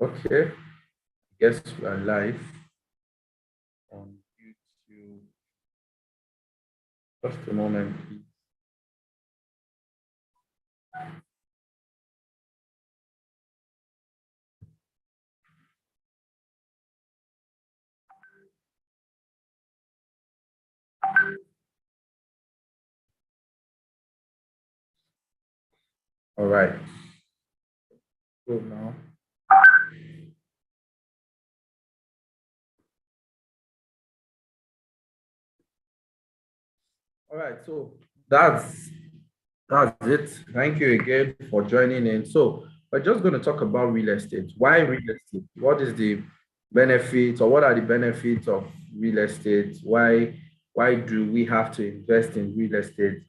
Okay, guess we are live on YouTube. Just a moment, please. All right. Good now. All right, so that's it. Thank you again for joining in. So we're just going to talk about real estate. Why real estate? What is the benefits, or what are the benefits of real estate? Why do we have to invest in real estate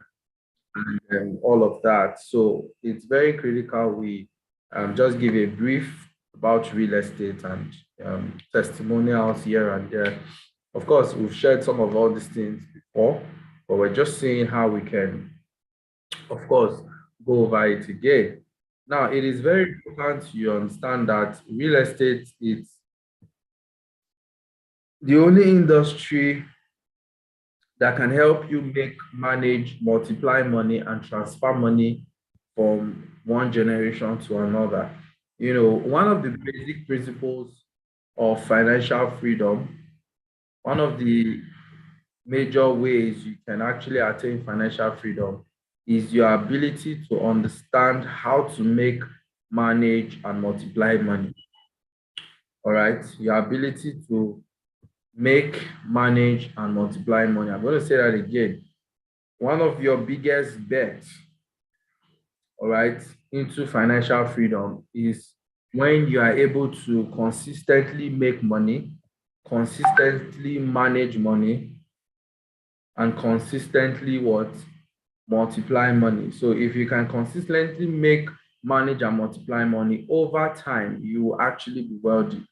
and all of that? So it's very critical we just give a brief about real estate and testimonials here and there. Of course, we've shared some of all these things before, but we're just seeing how we can, of course, go over it again. Now, it is very important you understand that real estate is the only industry that can help you make, manage, multiply money, and transfer money from one generation to another. You know, one of the basic principles of financial freedom, one of the major ways you can actually attain financial freedom is your ability to understand how to make, manage, and multiply money. All right. Your ability to make, manage, and multiply money. I'm going to say that again. One of your biggest bets, all right, into financial freedom is when you are able to consistently make money, consistently manage money, and consistently what? Multiply money. So if you can consistently make, manage, and multiply money over time, you will actually be wealthy.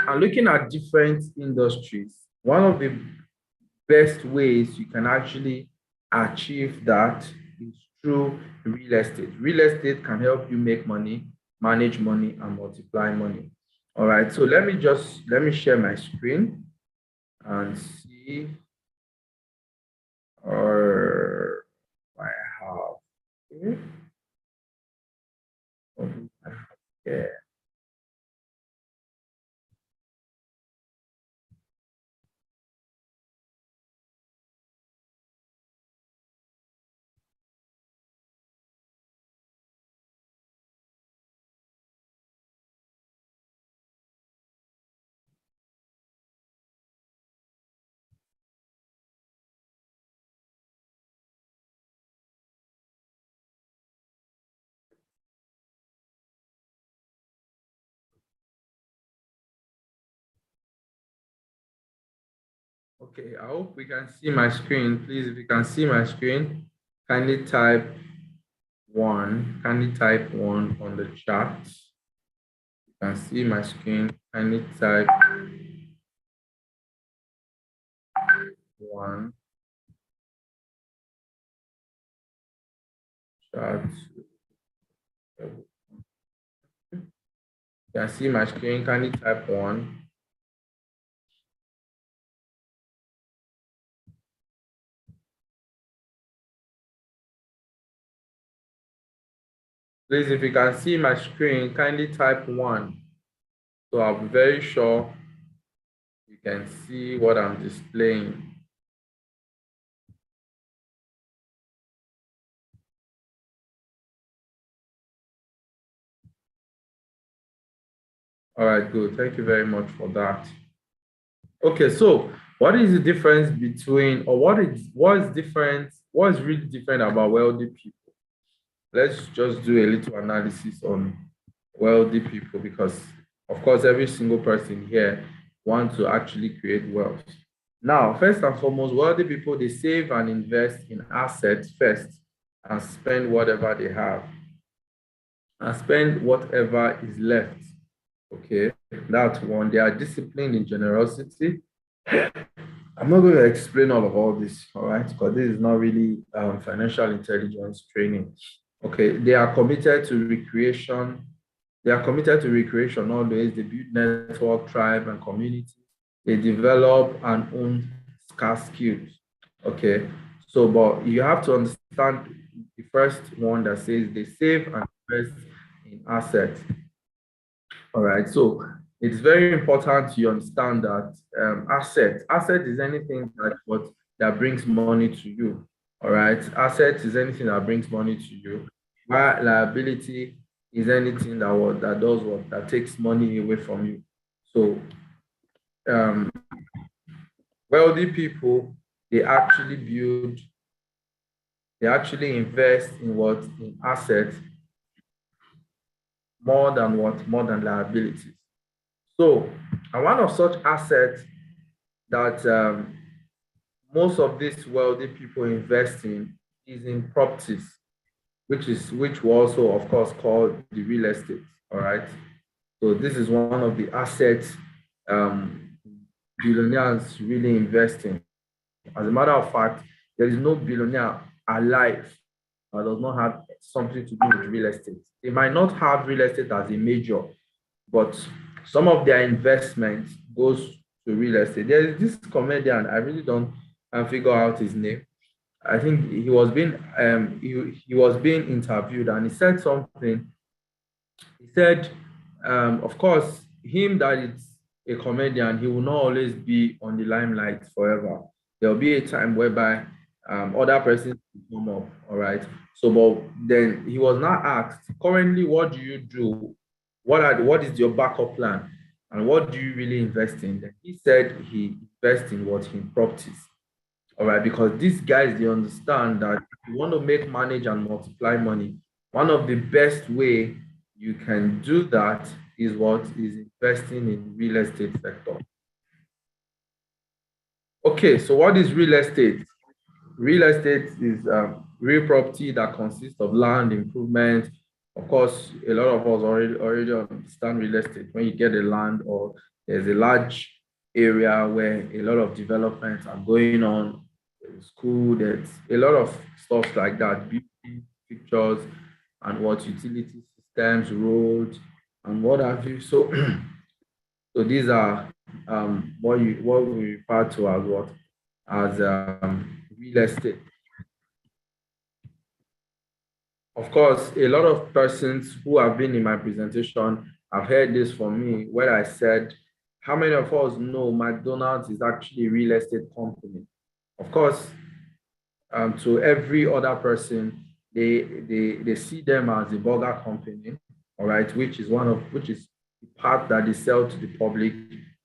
And looking at different industries, one of the best ways you can actually achieve that is through real estate. Real estate can help you make money, manage money, and multiply money. All right, so let me share my screen and see, or I have here. What do I have here? Okay, I hope we can see my screen. Please, if you can see my screen, kindly type one. Kindly type one on the chat. You can see my screen. Kindly type one. Chat. You can see my screen. Kindly type one. Please, if you can see my screen, kindly type one. So I'll be very sure you can see what I'm displaying. All right, good. Thank you very much for that. Okay, so what is the difference between, or what is really different about wealthy people? Let's just do a little analysis on wealthy people, because of course every single person here wants to actually create wealth. Now, first and foremost, wealthy people, they save and invest in assets first and spend whatever they have and spend whatever is left. Okay, that's one. They are disciplined in generosity. I'm not going to explain all this, all right, because this is not really financial intelligence training. Okay, they are committed to recreation They are committed to recreation always. They build network, tribe, and community. They develop and own scarce skills. Okay. So, but you have to understand the first one that says they save and invest in assets. All right. So it's very important you understand that asset is anything that brings money to you. All right. Asset is anything that brings money to you. While liability is anything that does what that takes money away from you. So um, wealthy people they actually they actually invest in assets more than liabilities. So, and one of such assets that most of these wealthy people invest in is in properties, which we also, of course, call the real estate. All right. So this is one of the assets um, billionaires really invest in. As a matter of fact, there is no billionaire alive that does not have something to do with real estate. They might not have real estate as a major, but some of their investment goes to real estate. There is this comedian, I really don't figure out his name. I think he was being interviewed and he said something. He said, of course, him that is a comedian, he will not always be on the limelight forever. There will be a time whereby other persons will come up, all right? So, but then he was not asked, currently, what do you do? What is your backup plan? And what do you really invest in? Then he said he invests in what? In properties. All right, because these guys they understand that if you want to make, manage, and multiply money, one of the best way you can do that is what is investing in real estate sector. Okay, so what is real estate? Real estate is real property that consists of land improvement. Of course, a lot of us already understand real estate. When you get a land or there's a large area where a lot of developments are going on, school, there's a lot of stuff like that, building pictures and what utility systems, roads, and what have you. So, so these are what we refer to as what as real estate. Of course, a lot of persons who have been in my presentation have heard this from me where I said, how many of us know McDonald's is actually a real estate company? Of course, to every other person, they see them as a burger company, all right, which is the part that they sell to the public.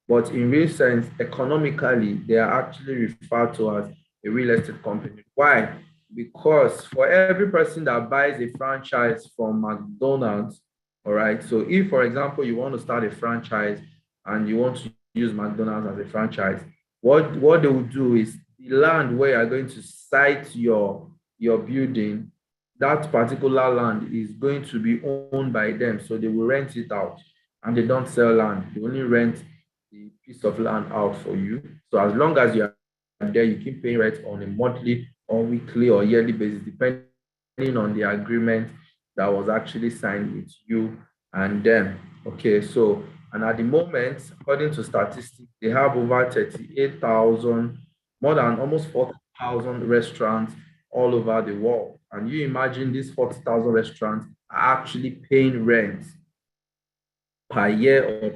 But in real sense, economically, they are actually referred to as a real estate company. Why? Because for every person that buys a franchise from McDonald's, all right, so if, for example, you want to start a franchise and you want to use McDonald's as a franchise, what they will do is the land where you're going to site your building, that particular land is going to be owned by them. So they will rent it out and they don't sell land. They only rent the piece of land out for you. So as long as you're there, you keep paying rent on a monthly or weekly or yearly basis, depending on the agreement that was actually signed with you and them. Okay, so and at the moment, according to statistics, they have over 38,000, more than almost 40,000 restaurants all over the world. And you imagine these 40,000 restaurants are actually paying rent per year or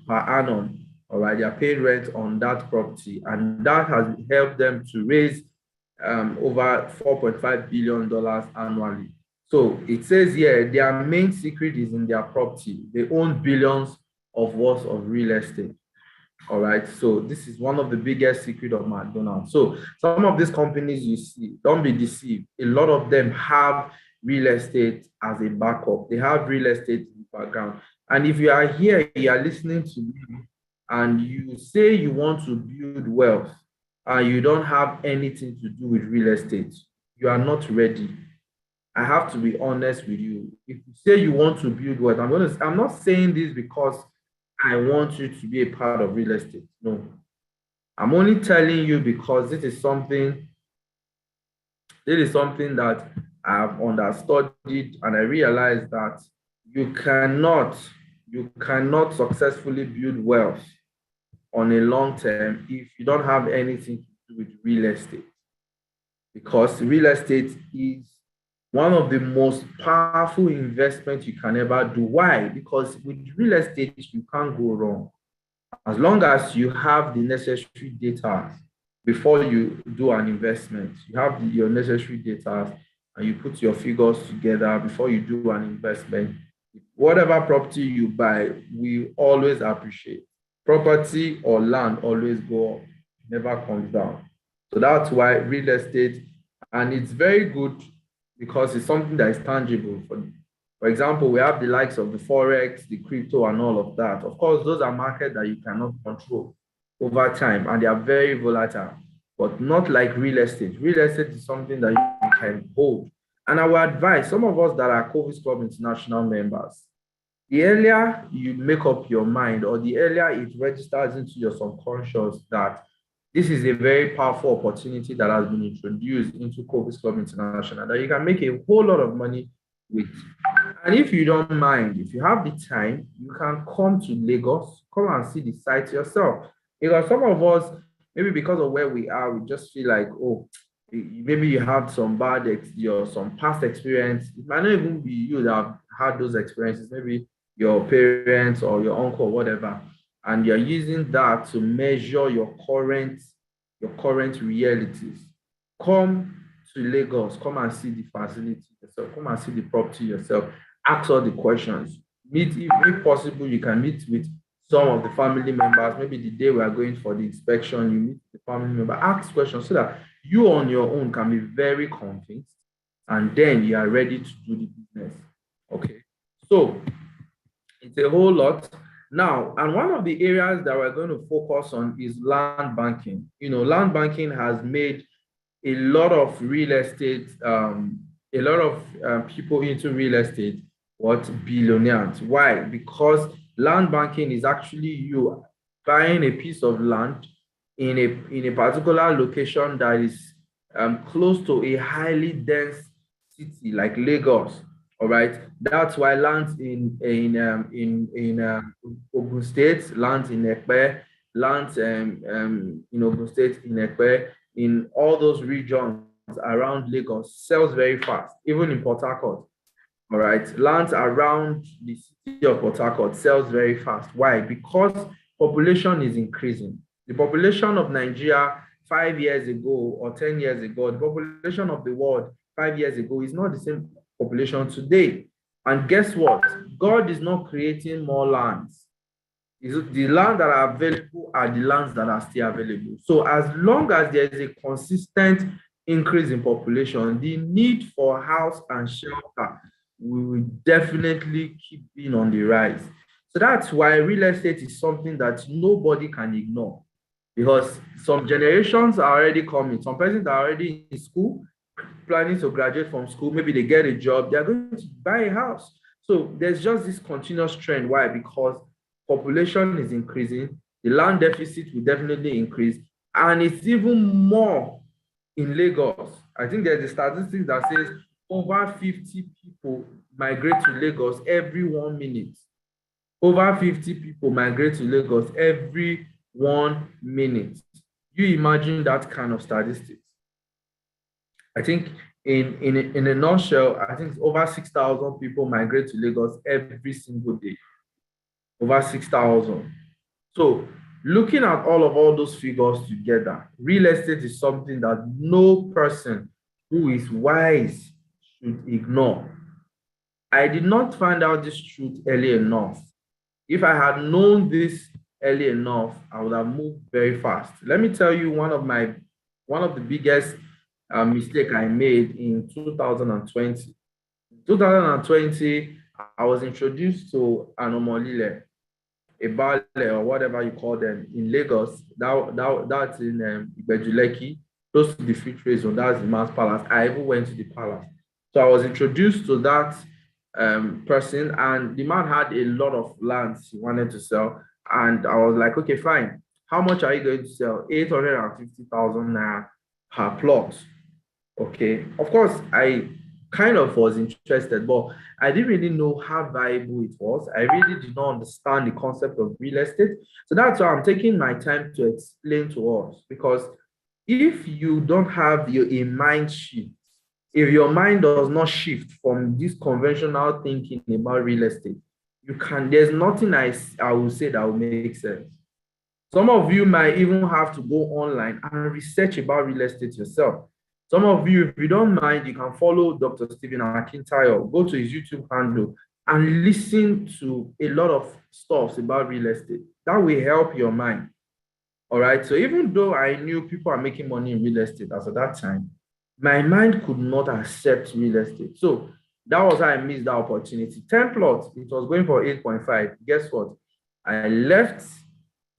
per annum. All right, they are paying rent on that property, and that has helped them to raise over $4.5 billion annually. So it says here their main secret is in their property. They own billions of worth of real estate. All right. So this is one of the biggest secret of McDonald's. So some of these companies you see, don't be deceived. A lot of them have real estate as a backup. They have real estate in the background. And if you are here, you are listening to me, and you say you want to build wealth, and you don't have anything to do with real estate, you are not ready. I have to be honest with you. If you say you want to build wealth, I'm not saying this because I want you to be a part of real estate. No. I'm only telling you because this is something that I've understudied and I realized that you cannot you cannot successfully build wealth on a long term if you don't have anything to do with real estate, because real estate is one of the most powerful investments you can ever do. Why? Because with real estate you can't go wrong. As long as you have the necessary data before you do an investment, you have your necessary data and you put your figures together before you do an investment, whatever property you buy, we always appreciate. Property or land always go up, never comes down. So that's why real estate, and it's very good because it's something that is tangible. For example, we have the likes of the Forex, the crypto, and all of that. Of course, those are markets that you cannot control over time, and they are very volatile, but not like real estate. Real estate is something that you can hold. And I would advise some of us that are Covis Club International members, the earlier you make up your mind or the earlier it registers into your subconscious that this is a very powerful opportunity that has been introduced into Covis Club International that you can make a whole lot of money with. And if you don't mind, if you have the time, you can come to Lagos, come and see the site yourself. Because some of us, maybe because of where we are, we just feel like, oh, maybe you have some or some past experience. It might not even be you that have had those experiences. Maybe your parents or your uncle or whatever, and you're using that to measure your current realities. Come to Lagos, come and see the facility yourself, come and see the property yourself, ask all the questions. Meet, if possible, you can meet with some of the family members. Maybe the day we are going for the inspection, you meet the family member, ask questions so that you on your own can be very convinced, and then you are ready to do the business. Okay. So it's a whole lot. Now, and one of the areas that we're going to focus on is land banking. Land banking has made a lot of real estate, a lot of people into real estate, what, billionaires. Why? Because land banking is actually you buying a piece of land in a particular location that is close to a highly dense city like Lagos. All right, that's why lands in Ogun State, lands in Ekpe, lands in Ogun State, in Ekpe, in all those regions around Lagos sells very fast, even in Port Harcourt. All right, lands around the city of Port Harcourt sells very fast. Why? Because population is increasing. The population of Nigeria 5 years ago or 10 years ago, the population of the world 5 years ago is not the same population today. And guess what? God is not creating more lands. The land that are available are the lands that are still available. So as long as there is a consistent increase in population, the need for house and shelter will definitely keep being on the rise. So that's why real estate is something that nobody can ignore, because some generations are already coming. Some persons are already in school, planning to graduate from school. Maybe they get a job, they're going to buy a house. So there's just this continuous trend. Why? Because population is increasing, the land deficit will definitely increase, and it's even more in Lagos. I think there's a statistic that says over 50 people migrate to Lagos every 1 minute. Over 50 people migrate to Lagos every 1 minute. You imagine that kind of statistics. I think in a nutshell, I think over 6,000 people migrate to Lagos every single day. Over 6,000. So looking at all those figures together, real estate is something that no person who is wise should ignore. I did not find out this truth early enough. If I had known this early enough, I would have moved very fast. Let me tell you one of the biggest mistake I made in 2020. 2020, I was introduced to Anomolile, a Bale or whatever you call them in Lagos. That's in Ibejuleki, close to the Free Trade Zone. That's the Mass Palace. I even went to the palace. So I was introduced to that person, and the man had a lot of lands he wanted to sell. And I was like, okay, fine. How much are you going to sell? 850,000 naira per plot. Okay. Of course, I kind of was interested, but I didn't really know how valuable it was. I really did not understand the concept of real estate. So that's why I'm taking my time to explain to us, because if you don't have a mind shift, if your mind does not shift from this conventional thinking about real estate, there's nothing I will say that will make sense. Some of you might even have to go online and research about real estate yourself. Some of you, if you don't mind, you can follow Dr. Stephen Akintayo, go to his YouTube handle and listen to a lot of stuff about real estate. That will help your mind. All right. So even though I knew people are making money in real estate as at that time, my mind could not accept real estate. So that was how I missed that opportunity. 10 plots, it was going for 8.5. Guess what? I left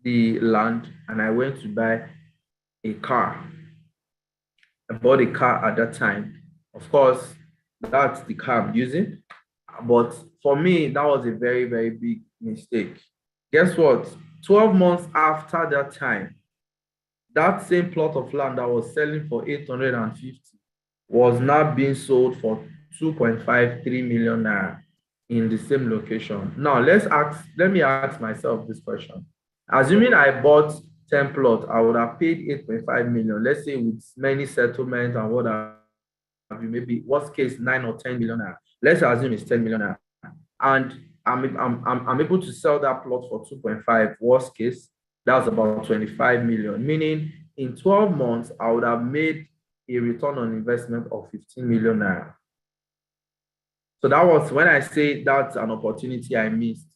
the land and I went to buy a car. I bought a car at that time. Of course, that's the car I'm using. But for me, that was a very, very big mistake. Guess what? 12 months after that time, that same plot of land that was selling for 850 was now being sold for 2.53 million naira in the same location. Now, let me ask myself this question. Assuming I bought 10 plots, I would have paid 8.5 million, let's say with many settlements and what have you, maybe worst case 9 or 10 million naira. Let's assume it's 10 million naira. And I'm able to sell that plot for 2.5, worst case, that's about 25 million, meaning in 12 months, I would have made a return on investment of 15 million naira. So that was when I say that's an opportunity I missed.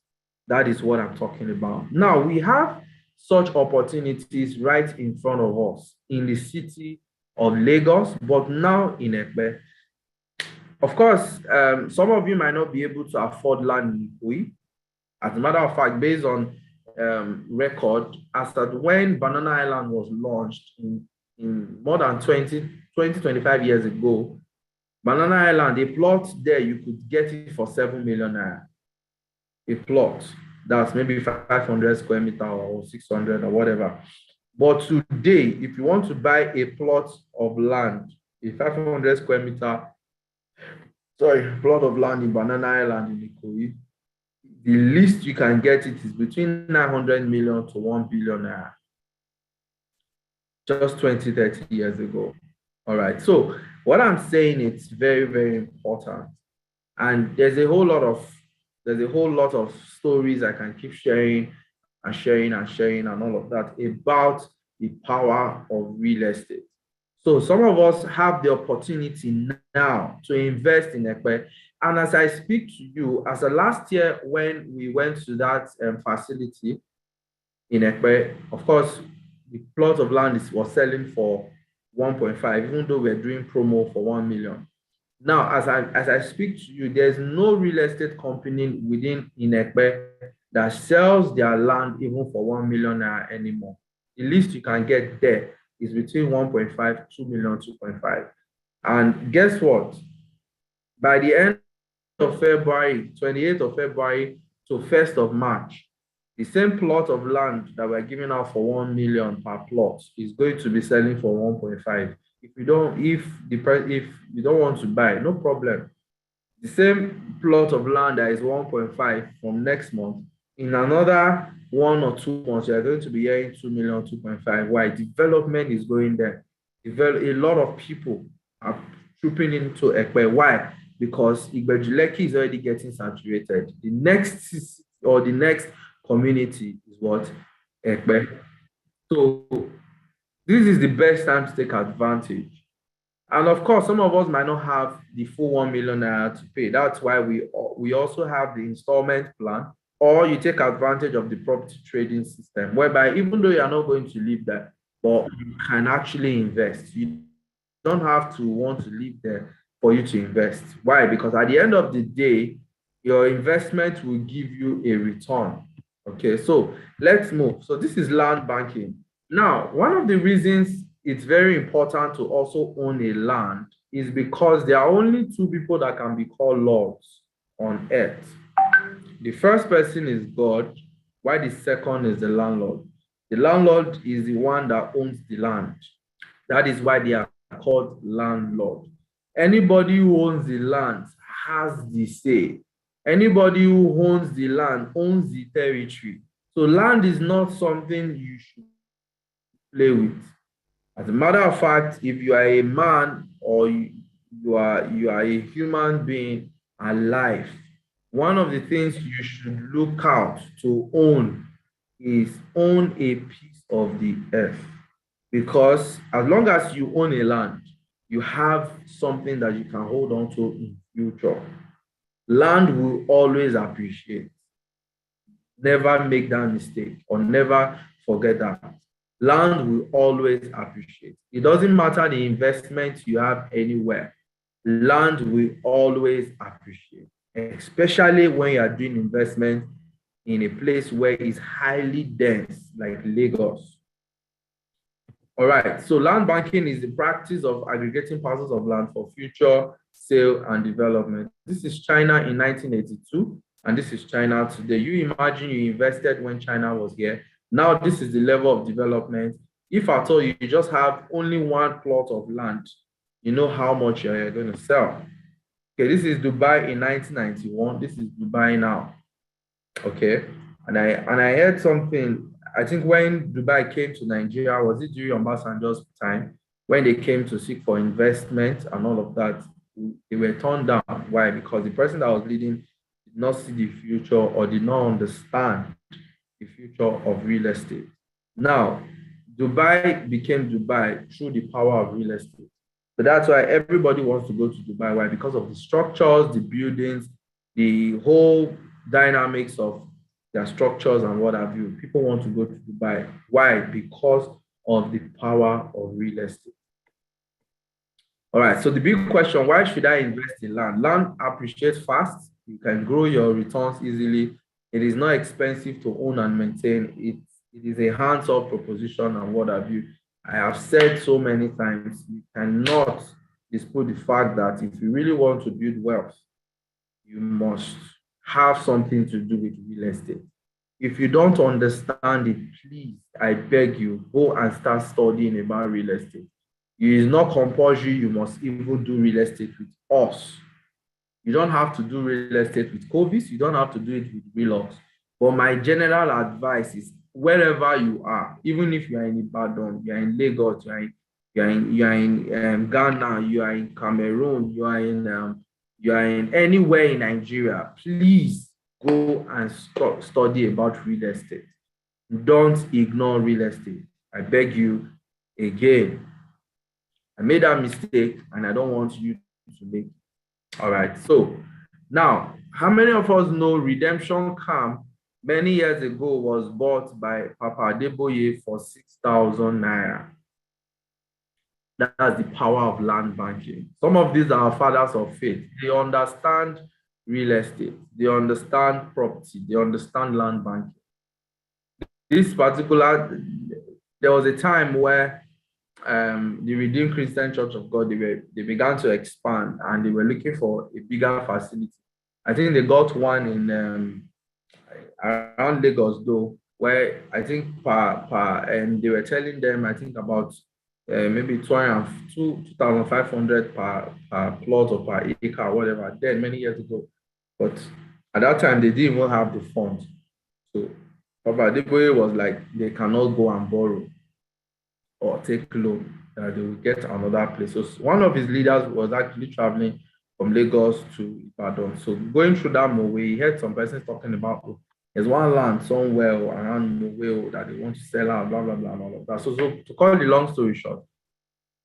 That is what I'm talking about. Now, we have such opportunities right in front of us in the city of Lagos, but now in Ekpe. Of course, some of you might not be able to afford land in Ikoyi. As a matter of fact, based on record, as at when Banana Island was launched in more than 25 years ago, Banana Island, a plot there, you could get it for 7 million naira. A plot that's maybe 500 square meter or 600 or whatever. But today, if you want to buy a plot of land, a 500 square meter, plot of land in Banana Island in Ikoyi, the least you can get it is between 900 million to 1 billion naira. Just 20, 30 years ago. All right. So what I'm saying, it's very, very important. And there's a whole lot of stories I can keep sharing and sharing and sharing and all of that about the power of real estate. So some of us have the opportunity now to invest in Ekpe. And as I speak to you, as of last year when we went to that facility in Ekpe, of course, the plot of land was selling for 1.5, even though we're doing promo for 1 million. Now, as I speak to you, there's no real estate company within Ekpe that sells their land even for 1 million naira anymore. The least you can get there is between 1.5, 2 million, 2.5. And guess what? By the end of February, 28th of February to 1st of March, the same plot of land that we're giving out for 1 million per plot is going to be selling for 1.5. If you don't want to buy, no problem. The same plot of land that is 1.5 from next month, in another 1 or 2 months, you're going to be hearing 2 million, 2.5. Why? Development is going there. A lot of people are trooping into Ekpe. Why? Because Igbejuleki is already getting saturated. The next community is what? Ekpe. So this is the best time to take advantage. And of course, some of us might not have the full 1 million naira to pay. That's why we also have the installment plan, or you take advantage of the property trading system, whereby even though you are not going to live there, but you can actually invest. You don't have to want to live there for you to invest. Why? Because at the end of the day, your investment will give you a return. Okay, so let's move. So this is land banking. Now, one of the reasons it's very important to also own a land is because there are only two people that can be called lords on earth. The first person is God, while the second is the landlord. The landlord is the one that owns the land. That is why they are called landlord. Anybody who owns the land has the say. Anybody who owns the land owns the territory. So land is not something you should play with. As a matter of fact, if you are a man or you are a human being alive, one of the things you should look out to own is own a piece of the earth. Because as long as you own a land, you have something that you can hold on to in future. Land will always appreciate. Never make that mistake or never forget that. Land will always appreciate. It doesn't matter the investment you have anywhere. Land will always appreciate, especially when you are doing investment in a place where it's highly dense, like Lagos. All right, so land banking is the practice of aggregating parcels of land for future sale and development. This is China in 1982, and this is China today. You imagine you invested when China was here. Now this is the level of development. If at all you just have only one plot of land, you know how much you're going to sell. Okay, this is Dubai in 1991. This is Dubai now. Okay, and I heard something. I think when Dubai came to Nigeria, was it during Obasanjo's time, when they came to seek for investment and all of that, they were turned down. Why? Because the person that was leading did not see the future or did not understand the future of real estate. Now, Dubai became Dubai through the power of real estate. So that's why everybody wants to go to Dubai. Why? Because of the structures, the buildings, the whole dynamics of their structures and what have you. People want to go to Dubai. Why? Because of the power of real estate. All right, so the big question, why should I invest in land? Land appreciates fast. You can grow your returns easily. It is not expensive to own and maintain. It is a hands-off proposition and what have you. I have said so many times, you cannot dispute the fact that if you really want to build wealth, you must have something to do with real estate. If you don't understand it, please, I beg you, go and start studying about real estate. It is not compulsory, you must even do real estate with us. You don't have to do real estate with Covis, you don't have to do it with Relox. But my general advice is wherever you are, even if you are in Ibadan, you are in Lagos, you are in Ghana, you are in Cameroon, you are in anywhere in Nigeria, please go and study about real estate. Don't ignore real estate. I beg you again. I made that mistake and I don't want you to make it. All right. So now, how many of us know Redemption Camp many years ago was bought by Papa Adeboye for 6,000 naira? That's the power of land banking. Some of these are fathers of faith. They understand real estate. They understand property. They understand land banking. This particular, there was a time where the Redeemed Christian Church of God, they began to expand and they were looking for a bigger facility. I think they got one in around Lagos though, where I think and they were telling them, I think about maybe 2,500 per plot or per acre or whatever, then many years ago. But at that time, they didn't even have the funds. So Papa Adeboye was like, they cannot go and borrow or take loan, they will get another place. So one of his leaders was actually traveling from Lagos to Ibadan. So going through that Mowe, he heard some persons talking about, oh, there's one land somewhere around Mowe that they want to sell out, blah, blah, blah, and all of that. So to cut the long story short,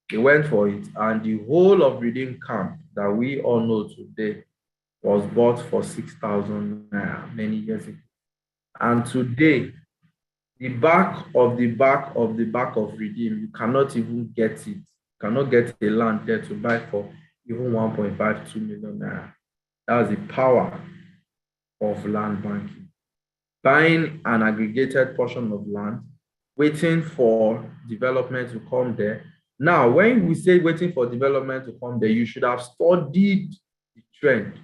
they went for it, and the whole of Redeemed Camp that we all know today was bought for 6,000 many years ago. And today, the back of Redeem, you cannot even get it. You cannot get a land there to buy for even 1.52 million naira. That's the power of land banking. Buying an aggregated portion of land, waiting for development to come there. Now, when we say waiting for development to come there, you should have studied the trend.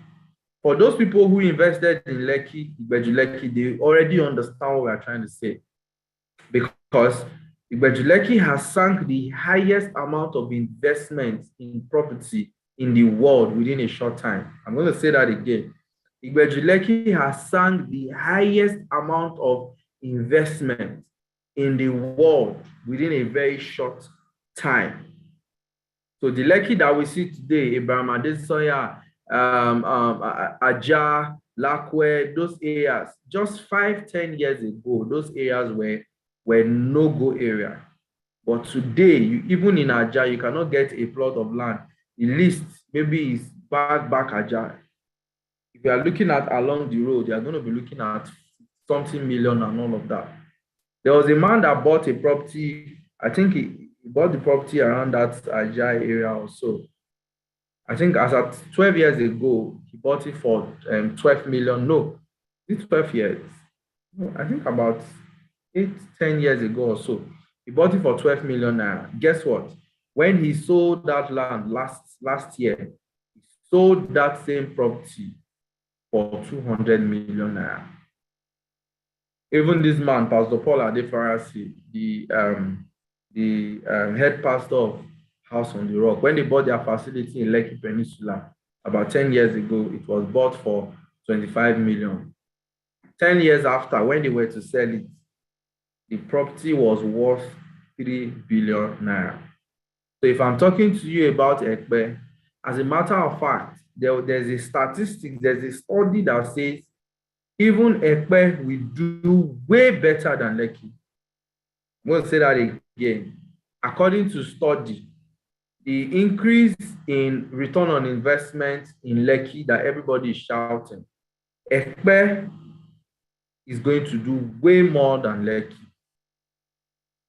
For those people who invested in Lekki, Lekki, they already understand what we are trying to say. Because Lekki has sunk the highest amount of investment in property in the world within a short time. I'm going to say that again. Igbeju Lekki has sank the highest amount of investment in the world within a very short time. So the Lekki that we see today, Abraham Adesoya, Aja, Lakwe, those areas, just 5-10 years ago, those areas were no-go area. But today, even in Aja, you cannot get a plot of land. The list maybe is back Aja. If you are looking at along the road, you are going to be looking at something million and all of that. There was a man that bought a property. I think he bought the property around that Aja area or so. I think as at 12 years ago, he bought it for 12 million. No, it's 12 years. I think about 8-10 years ago or so. He bought it for 12 million naira. Guess what? When he sold that land last year, he sold that same property for 200 million naira. Even this man, Pastor Paul Adefarasi, the head pastor of House on the Rock, when they bought their facility in Lekki Peninsula about 10 years ago, it was bought for 25 million. 10 years after, when they were to sell it, the property was worth 3 billion naira. So if I'm talking to you about Ekpe, as a matter of fact, there's a statistic, there's a study that says even Ekpe will do way better than Lekki. I'm going to say that again. According to study, the increase in return on investment in Lekki that everybody is shouting, Ekpe is going to do way more than Lekki.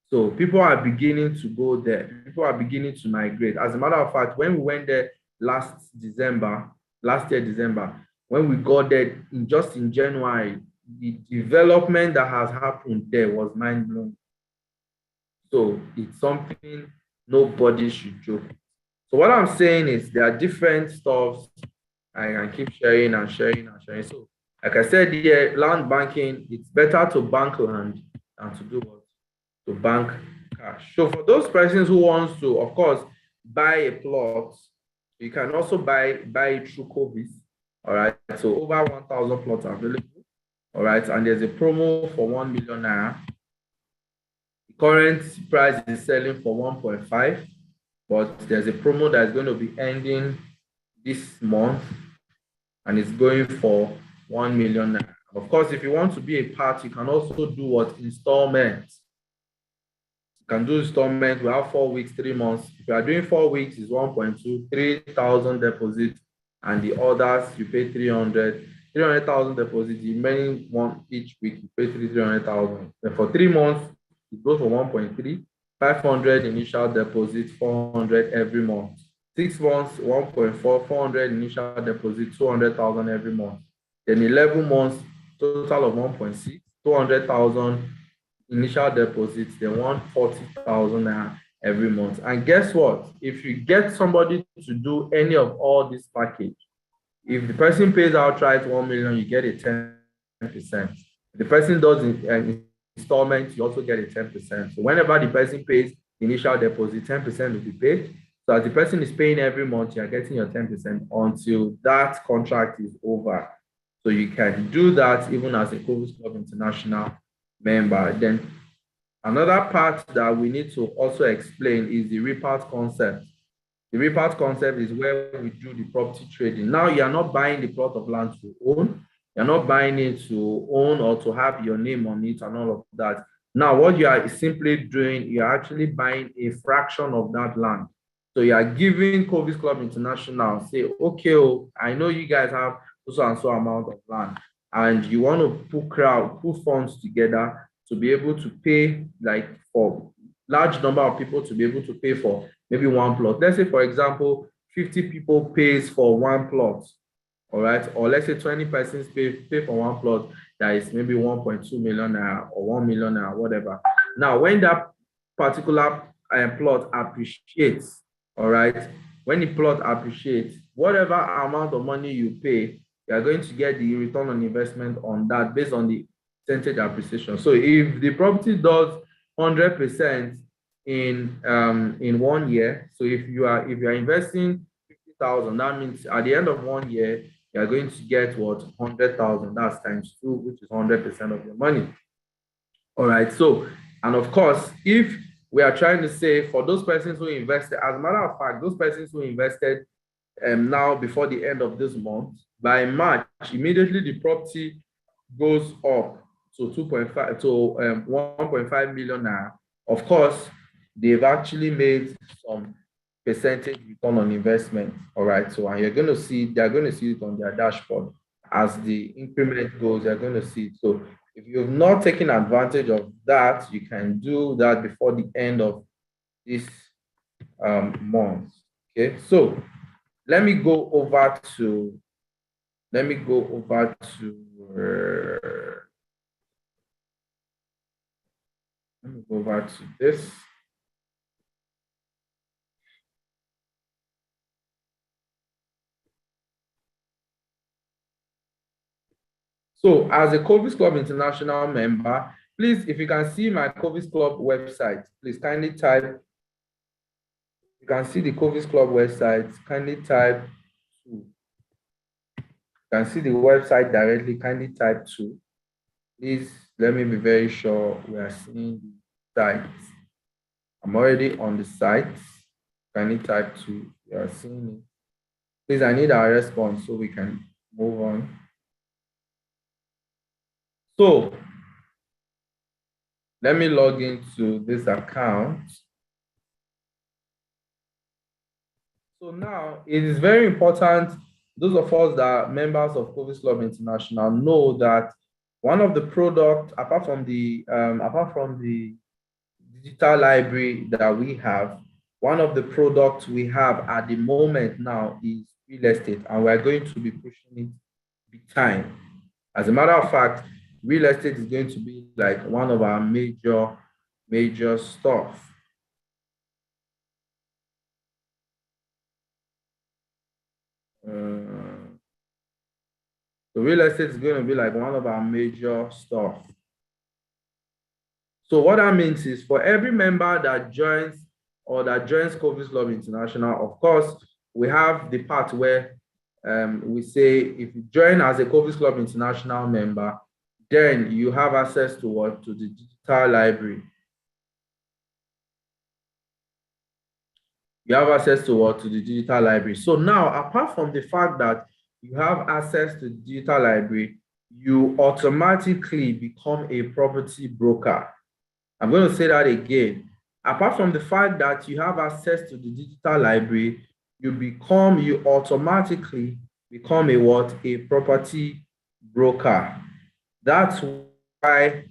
So people are beginning to go there. People are beginning to migrate. As a matter of fact, when we went there last year, December, when we got there just in January, the development that has happened there was mind-blowing. So it's something nobody should joke. So what I'm saying is there are different stuffs. I can keep sharing and sharing and sharing. So like I said here, land banking, it's better to bank land than to do what? To bank cash. So for those persons who wants to, of course, buy a plot, you can also buy it through Covis. All right. So over 1,000 plots are available. All right. And there's a promo for 1 million naira. The current price is selling for 1.5, but there's a promo that is going to be ending this month, and it's going for 1 million naira. Of course, if you want to be a part, you can also do what? Installments. Can do installment. We have 4 weeks, 3 months. If you are doing 4 weeks, it's 1.2, 3,000 deposit, and the others you pay 300,000 deposit. The remaining one each week you pay 300,000. Then for 3 months, it goes for 1.3, 500 initial deposit, 400 every month. 6 months, 1.4, 400 initial deposit, 200,000 every month. Then 11 months, total of 1.6, 200,000 initial deposits, they want 40,000 every month. And guess what? If you get somebody to do any of all this package, if the person pays outright 1 million, you get a 10%. If the person does an installment, you also get a 10%. So whenever the person pays initial deposit, 10% will be paid. So as the person is paying every month, you are getting your 10% until that contract is over. So you can do that even as a Covis Club International member. Then another part that we need to also explain is the repart concept. The repart concept is where we do the property trading. Now you are not buying the plot of land to own. You're not buying it to own or to have your name on it and all of that. Now what you are simply doing, you're actually buying a fraction of that land. So you are giving Covis Club International, say, okay, oh, I know you guys have so and so amount of land, and you want to put funds together to be able to pay, like for large number of people to be able to pay for maybe one plot. Let's say, for example, 50 people pays for one plot, all right? Or let's say 20 persons pay for one plot that is maybe 1.2 million or 1 million or whatever. Now, when that particular plot appreciates, all right, when the plot appreciates, whatever amount of money you pay, you are going to get the return on investment on that based on the percentage appreciation. So if the property does 100% in 1 year, so if you are investing 100,000. That means at the end of 1 year, you're going to get what? 100,000. That's times 2, which is 100% of your money. All right. So, and of course, if we are trying to say for those persons who invested, as a matter of fact, those persons who invested now before the end of this month, by March, immediately the property goes up to 2.5 to 1.5 million naira. Of course, they've actually made some percentage return on investment. All right. So, and you're going to see, they're going to see it on their dashboard as the increment goes, they're going to see it. So, if you've not taken advantage of that, you can do that before the end of this month. Okay. So, let me go over to let me go over to this. So as a Covis Club International member, please, if you can see my Covis Club website, please kindly type. You can see the Covis Club website, kindly type 2. You can see the website directly, kindly type 2. Please let me be very sure we are seeing the site. I'm already on the site. Kindly type 2. You are seeing it. Please, I need our response so we can move on. So let me log into this account. So now it is very important, those of us that are members of Covis Club International know that one of the products, apart from the digital library that we have, one of the products we have at the moment now is real estate, and we're going to be pushing it big time. As a matter of fact, real estate is going to be like one of our major stuff. So real estate is going to be like one of our major stuff. So what that means is for every member that joins Covis Club International, of course, we have the part where we say if you join as a Covis Club International member, then you have access to what? To the digital library. You have access to what? To the digital library. So now, apart from the fact that you have access to the digital library, you automatically become a property broker. I'm going to say that again. Apart from the fact that you have access to the digital library, you automatically become a what? A property broker. That's why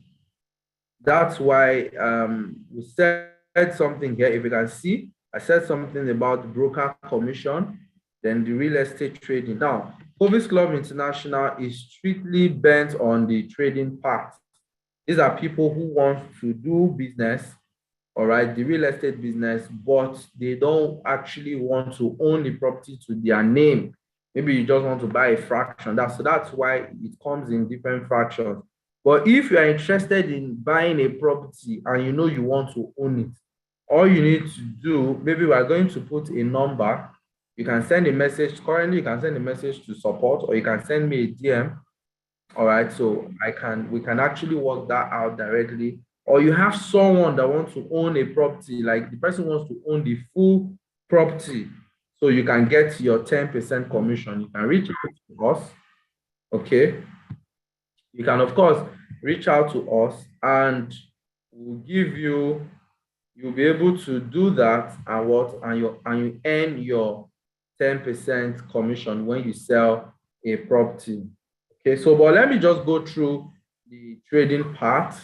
we said something here. If you can see, I said something about broker commission, then the real estate trading. Now, Covis Club International is strictly bent on the trading part. These are people who want to do business, all right, the real estate business, but they don't actually want to own the property to their name. Maybe you just want to buy a fraction. So that's why it comes in different fractions. But if you are interested in buying a property and you know you want to own it, all you need to do, maybe we are going to put a number. You can send a message. Currently, you can send a message to support, or you can send me a DM. All right, so we can actually work that out directly. Or you have someone that wants to own a property, like the person wants to own the full property, so you can get your 10% commission. You can reach out to us, okay? You can, of course, reach out to us and we'll give you, you'll be able to do that and you earn your 10% commission when you sell a property. Okay, so but let me just go through the trading part.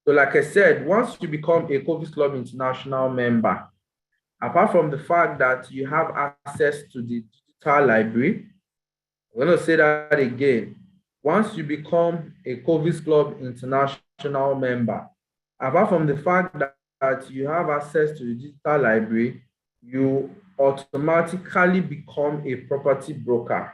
So like I said, once you become a Covis Club International member, apart from the fact that you have access to the digital library, I'm going to say that again. Once you become a Covis Club International member, apart from the fact that you have access to the digital library, you automatically become a property broker.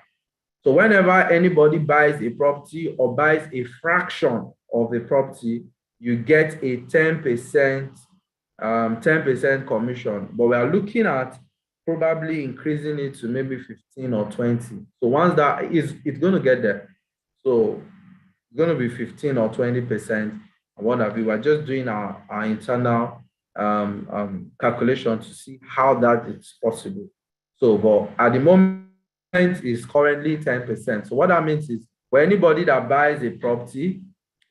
So whenever anybody buys a property or buys a fraction of a property, you get a 10% commission. But we are looking at probably increasing it to maybe 15 or 20. So once that is, it's going to get there. So it's going to be 15 or 20%. And what have you? We're just doing our internal calculation to see how that is possible. So, but at the moment, is currently 10%. So what that means is for anybody that buys a property,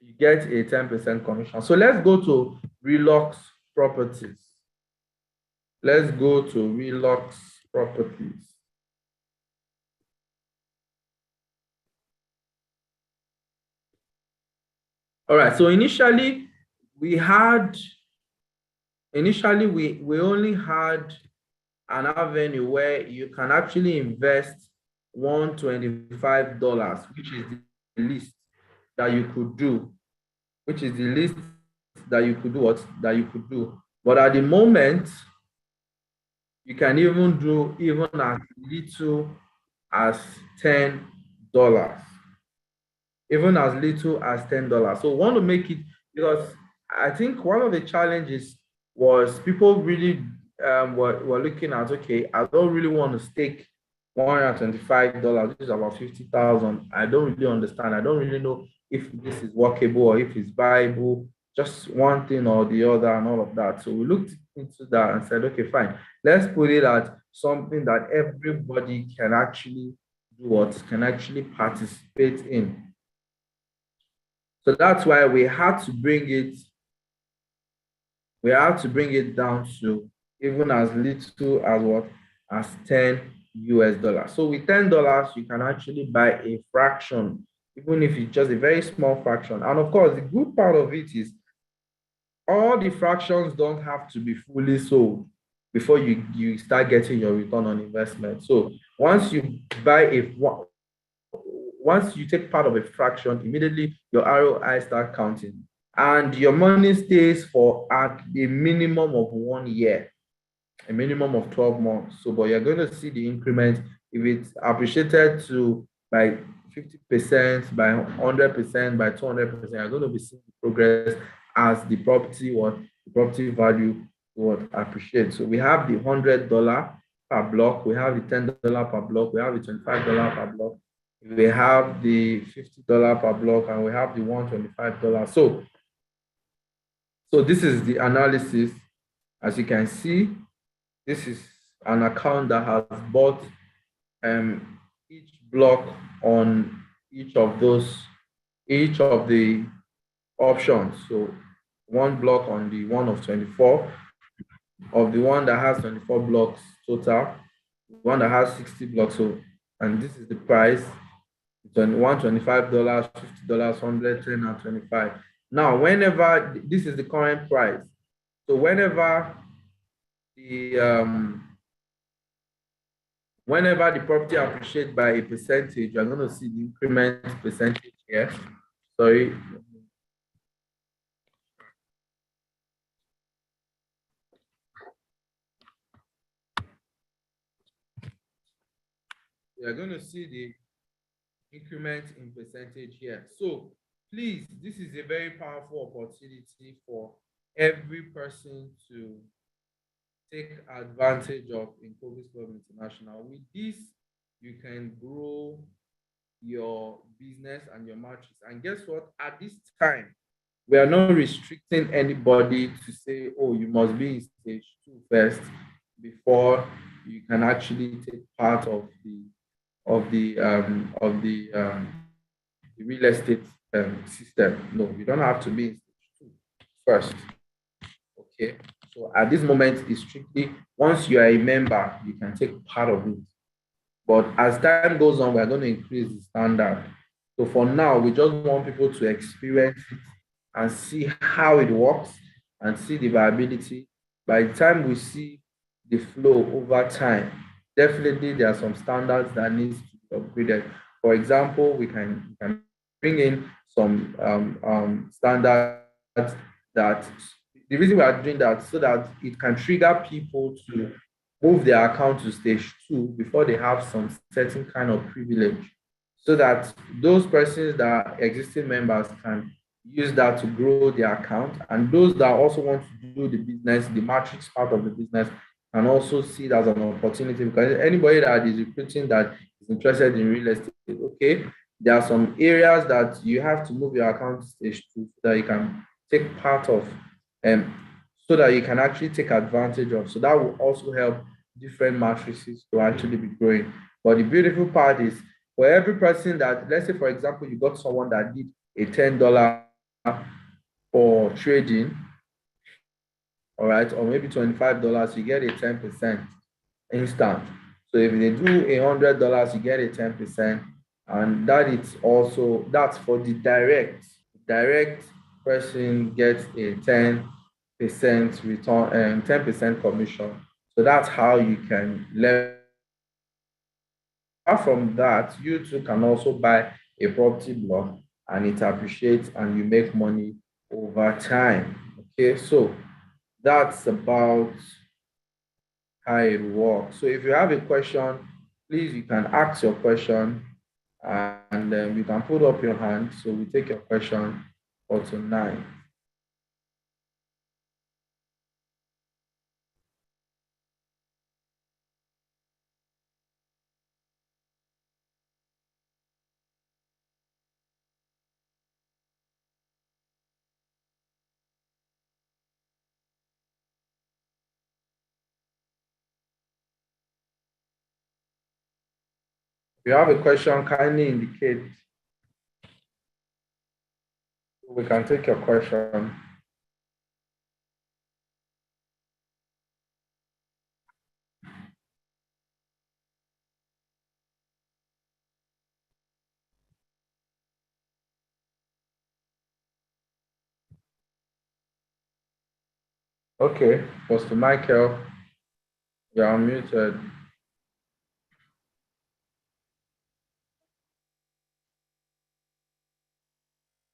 you get a 10% commission. So let's go to Relux Properties. Let's go to Relux Properties. All right, so initially we only had an avenue where you can actually invest $125, which is the least that you could do, which is the least that you could do what that you could do. But at the moment, you can even do even as little as $10. Even as little as $10. So want to make it, because I think one of the challenges was people really were looking at, okay, I don't really want to stake $125, which is about 50,000. I don't really understand. I don't really know if this is workable or if it's viable, just one thing or the other and all of that. So we looked into that and said, okay, fine. Let's put it at something that everybody can actually do what can actually participate in. So that's why we had to bring it down to even as little as what? As 10 US dollars. So with $10, you can actually buy a fraction, even if it's just a very small fraction. And of course, the good part of it is all the fractions don't have to be fully sold before you start getting your return on investment. So once you once you take part of a fraction, immediately your ROI start counting. And your money stays for at a minimum of 1 year, a minimum of 12 months. So, but you're going to see the increment if it's appreciated to by 50%, by 100%, by 200%, you're going to be seeing the progress as the property value would appreciate. So we have the $100 per block, we have the $10 per block, we have the $25 per block, we have the $50 per block, and we have the $125. So this is the analysis. As you can see, this is an account that has bought each block on each of the options. So one block on the one of 24, of the one that has 24 blocks total, one that has 60 blocks. So, and this is the price. $125, $50, 100, 10, and 25. Now, whenever this is the current price, so whenever the property appreciates by a percentage, you're going to see the increment percentage here. Sorry. You're going to see the increment in percentage here. So please, this is a very powerful opportunity for every person to take advantage of in Covis International. With this, you can grow your business and your matches. And guess what? At this time, we are not restricting anybody to say, oh, you must be in stage 2 first before you can actually take part of the real estate system. No, you don't have to be in stage 2 first. Okay. So at this moment, it's strictly once you are a member, you can take part of it. But as time goes on, we're going to increase the standard. So for now, we just want people to experience it and see how it works and see the viability. By the time we see the flow over time, definitely there are some standards that needs to be upgraded. For example, we can bring in some standards that the reason we are doing that so that it can trigger people to move their account to stage 2 before they have some certain kind of privilege, so that those persons that are existing members can use that to grow their account, and those that also want to do the business, the matrix part of the business, can also see it as an opportunity, because anybody that is recruiting that is interested in real estate, okay, there are some areas that you have to move your account stage to so that you can take part of, um, so that you can actually take advantage of. So that will also help different matrices to actually be growing. But the beautiful part is for every person that, let's say, for example, you got someone that did a $10 for trading, all right, or maybe $25, you get a 10% instant. So if they do $100, you get a 10%, and that is also, that's for the direct person gets a 10% return and 10% commission. So that's how you can leverage. Apart from that, you too can also buy a property block and it appreciates and you make money over time. Okay, so that's about how it works. So if you have a question, please you can ask your question and then you can put up your hand. So we take your question for tonight. If you have a question, kindly indicate so we can take your question. Okay, Pastor Michael, you're unmuted.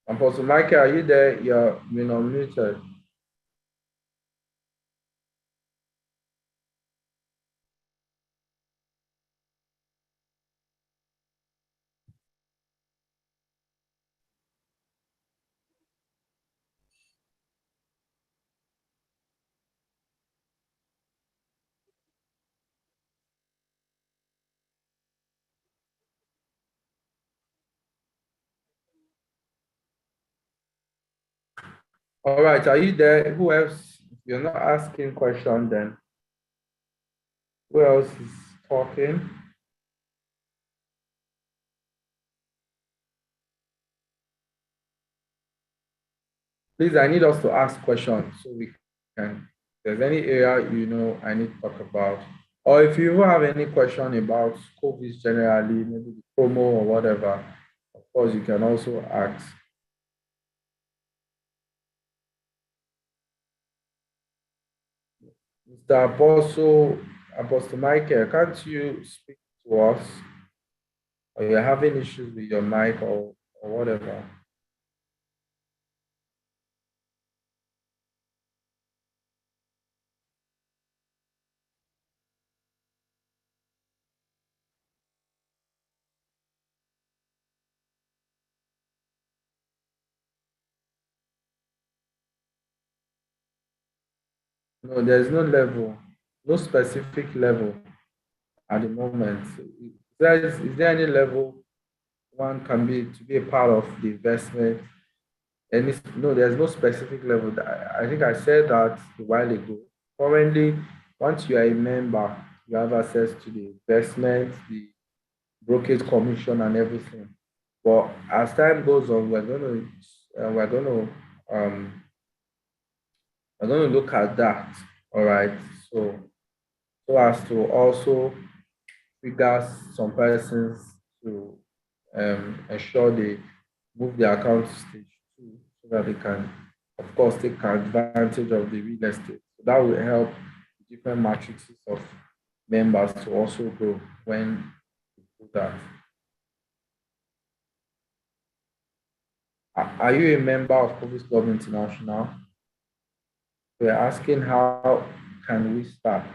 Apostle Michael, are you there? You're been unmuted. All right, are you there? Who else? If you're not asking question, then who else is talking? Please, I need us to ask questions so we can, if there's any area I need to talk about. Or if you have any question about Covis generally, maybe the promo or whatever, of course, you can also ask. Mr. Apostle Michael, can't you speak to us? Or you're having issues with your mic or whatever? No, there's no level, no specific level at the moment. Is there any level one can be to be a part of the investment? And no, there's no specific level. I think I said that a while ago. Currently, once you are a member, you have access to the investment, the brokerage commission, and everything. But as time goes on, um, we're going to look at that. All right. So as to also trigger some persons to ensure they move their account to stage two so that they can, of course, take advantage of the real estate. So that will help different matrices of members to also grow when you do that. Are you a member of Covis Club International? We're asking how can we start?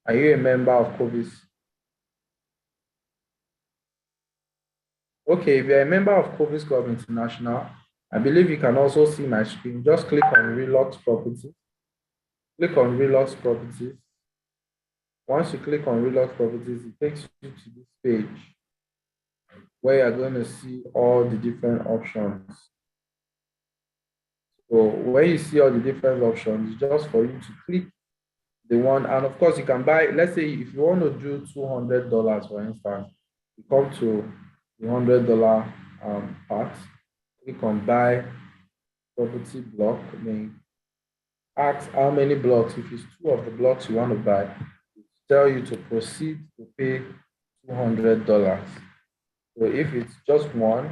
Are you a member of Covis? Okay, if you're a member of Covis Club International, I believe you can also see my screen. Just click on Relux Property. Click on Relux Properties. Once you click on Relux Properties, it takes you to this page where you're going to see all the different options. So when you see all the different options, it's just for you to click the one, and of course you can buy, let's say if you want to do $200, for instance, you come to the $100 part, click on buy property block, then ask how many blocks. If it's two of the blocks you want to buy, it tell you to proceed to pay $200. So if it's just one,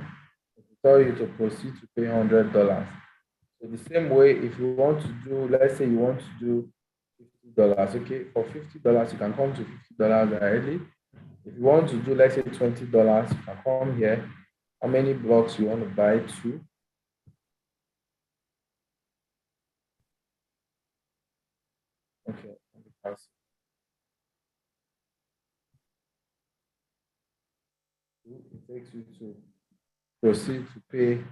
it will tell you to proceed to pay $100. So the same way, if you want to do, let's say you want to do $50, okay, for $50, you can come to $50 directly. If you want to do, let's say $20, you can come here. How many blocks you want to buy? Two. Okay, it takes you to proceed to pay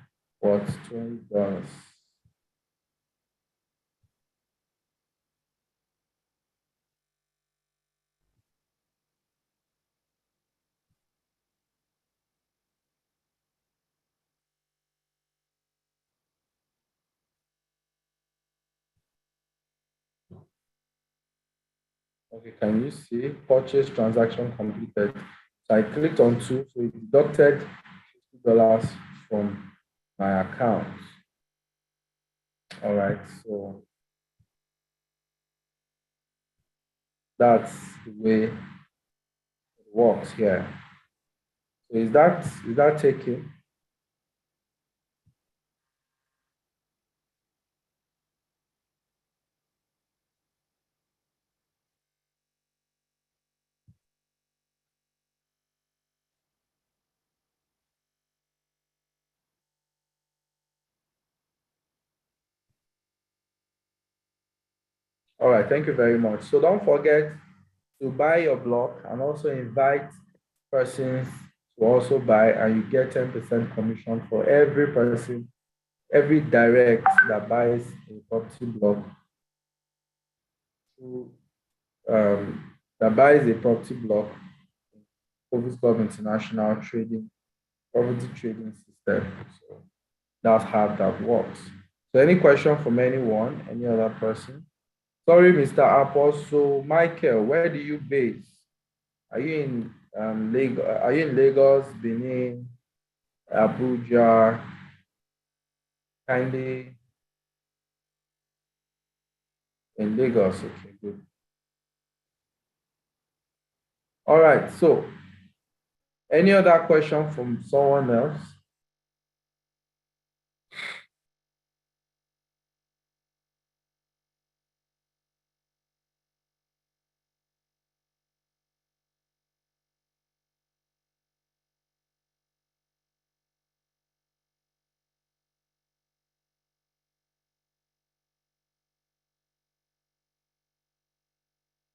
what, $20. Okay, can you see purchase transaction completed? So I clicked on two, so it deducted $50 from my account. All right, so that's the way it works here. So is that taking? All right, thank you very much. So don't forget to buy your block and also invite persons to also buy, and you get 10% commission for every person, every direct that buys a property block through that buys a property block, Covis International Trading Property Trading System. So that's how that works. So any question from anyone, any other person? Sorry, Mr. Apple. So Michael, where do you base? Are you in Lagos? Are you in Lagos, Benin, Abuja? Kindly in Lagos. Okay, good. All right. So any other question from someone else?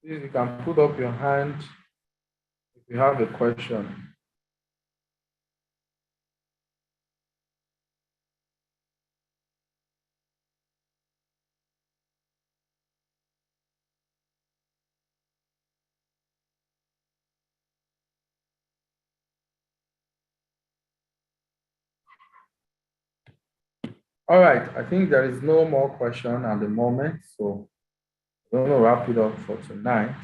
Please, you can put up your hand if you have a question. All right. I think there is no more question at the moment. So I'm going to wrap it up for tonight.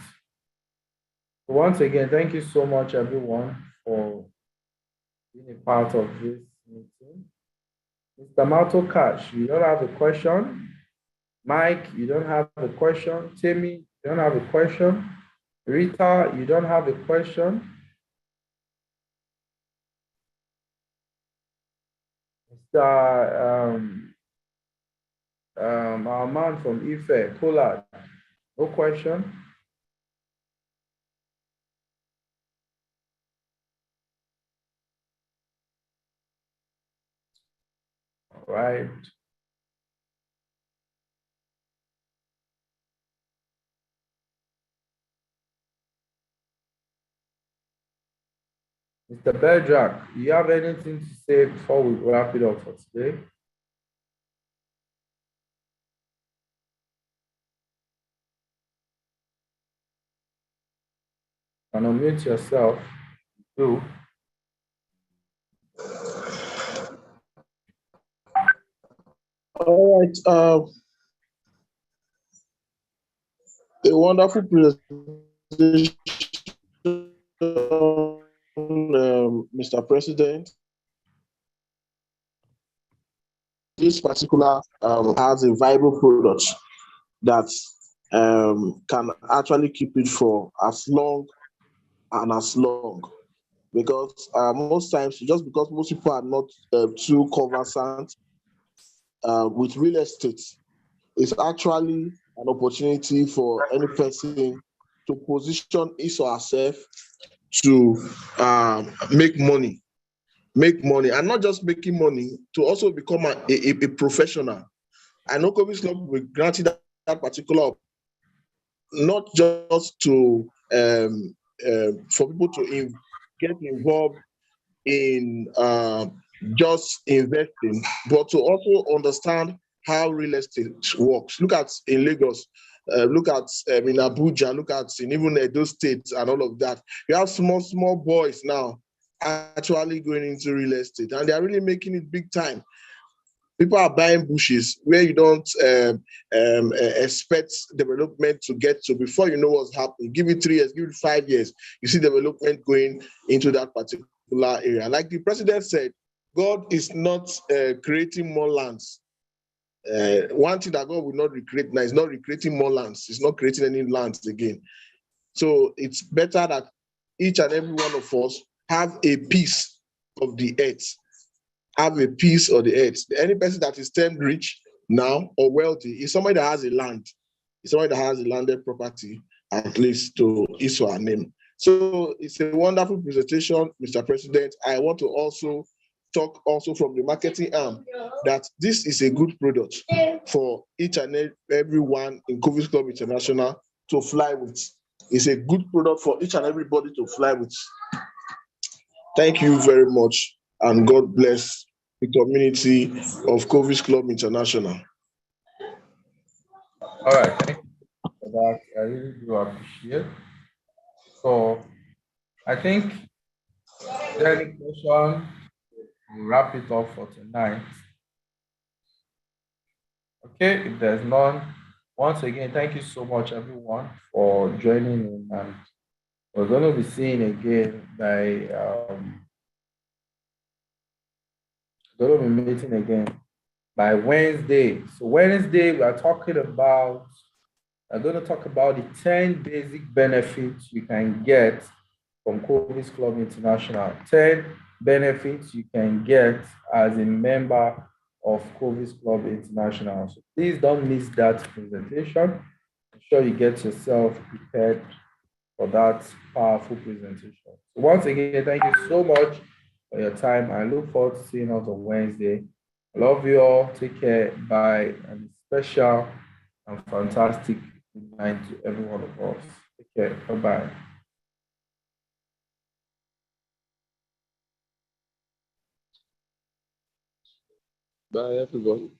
So once again, thank you so much, everyone, for being a part of this meeting. Mr. Mato Cash, you don't have a question? Mike, you don't have a question? Timmy, you don't have a question? Rita, you don't have a question? Mr. Our man from Ife, Pollard, no question? All right. Mr. Berdrack, you have anything to say before we wrap it up for today? And unmute yourself. Do. All right. A wonderful presentation, Mr. President. This particular has a viable product that can actually keep it for as long and as long. Because most times, just because most people are not too conversant with real estate, it's actually an opportunity for any person to position his or herself to make money, and not just making money, to also become a professional. I know Covis Club will grant you that particular, not just to for people to get involved in just investing, but to also understand how real estate works. Look at in Lagos, look at in Abuja, look at in even Edo State and all of that. You have small boys now actually going into real estate, and they are really making it big time. People are buying bushes where you don't expect development to get to. Before you know what's happening, give it 3 years, give it 5 years, you see development going into that particular area. Like the president said, God is not creating more lands. One thing that God will not recreate now is not recreating more lands. It's not creating any lands again. So it's better that each and every one of us have a piece of the earth, have a piece of the earth. Any person that is termed rich now or wealthy is somebody that has a land, is somebody that has a landed property, at least to his or her name. So it's a wonderful presentation, Mr. President. I want to also talk also from the marketing arm that this is a good product for each and everyone in Covis Club International to fly with. It's a good product for each and everybody to fly with. Thank you very much, and God bless the community of Covis Club International. All right. Thank you for that. I really do appreciate. So I think, is there any question? We'll wrap it up for tonight. Okay, if there's none, once again, thank you so much, everyone, for joining in. And we're going to be seeing again going to be meeting again by Wednesday. So Wednesday, we're going to talk about the 10 basic benefits you can get from Covis Club International. 10 benefits you can get as a member of Covis Club International. So please don't miss that presentation. I'm sure you get yourself prepared for that powerful presentation. So once again, thank you so much for your time. I look forward to seeing us on Wednesday. I love you all. Take care. Bye. And special and fantastic good night to every one of us. Take care. Bye-bye. Bye, everybody.